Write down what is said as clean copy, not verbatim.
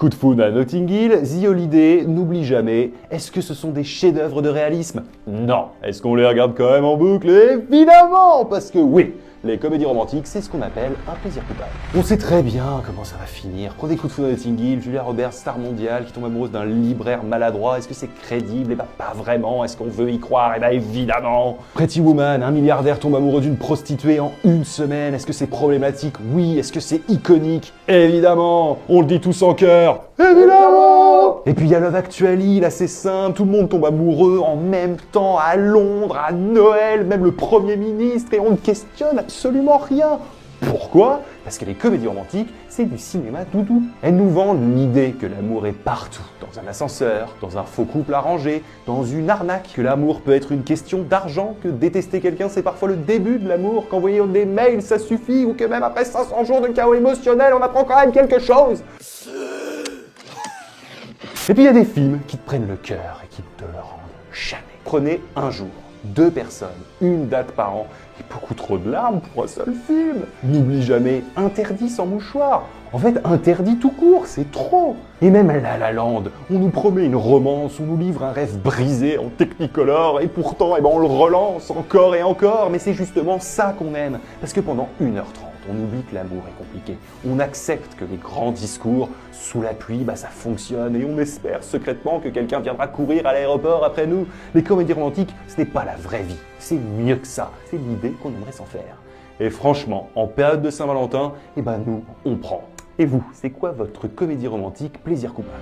Coup de foudre à Notting Hill, The Holiday, N'oublie jamais. Est-ce que ce sont des chefs-d'œuvre de réalisme? Non. Est-ce qu'on les regarde quand même en boucle? Évidemment, parce que oui, les comédies romantiques, c'est ce qu'on appelle un plaisir coupable. On sait très bien comment ça va finir. Prenez Coup de foudre à Notting Hill, Julia Roberts, star mondiale, qui tombe amoureuse d'un libraire maladroit. Est-ce que c'est crédible? Eh ben pas vraiment. Est-ce qu'on veut y croire? Eh ben évidemment. Pretty Woman, un milliardaire tombe amoureux d'une prostituée en une semaine. Est-ce que c'est problématique? Oui. Est-ce que c'est iconique? Évidemment. On le dit tous en chœur. Évidemment. Et puis il y a Love Actually, là c'est simple, tout le monde tombe amoureux en même temps à Londres, à Noël, même le Premier ministre, et on ne questionne absolument rien. Pourquoi? Parce que les comédies romantiques, c'est du cinéma doudou. Elles nous vendent l'idée que l'amour est partout, dans un ascenseur, dans un faux couple arrangé, dans une arnaque, que l'amour peut être une question d'argent, que détester quelqu'un c'est parfois le début de l'amour, qu'envoyer des mails ça suffit, ou que même après 500 jours de chaos émotionnel, on apprend quand même quelque chose. Et puis il y a des films qui te prennent le cœur et qui te le rendent jamais. Prenez un jour, 2 personnes, une date par an, et beaucoup trop de larmes pour un seul film. N'oublie jamais, interdit sans mouchoir. En fait, interdit tout court, c'est trop. Et même La La Land, on nous promet une romance, on nous livre un rêve brisé en Technicolor, et pourtant, on le relance encore et encore, mais c'est justement ça qu'on aime. Parce que pendant 1h30, on oublie que l'amour est compliqué. On accepte que les grands discours, sous la pluie, ça fonctionne, et on espère secrètement que quelqu'un viendra courir à l'aéroport après nous. Les comédies romantiques, ce n'est pas la vraie vie, c'est mieux que ça. C'est l'idée qu'on aimerait s'en faire. Et franchement, en période de Saint-Valentin, nous, on prend. Et vous, c'est quoi votre comédie romantique plaisir coupable?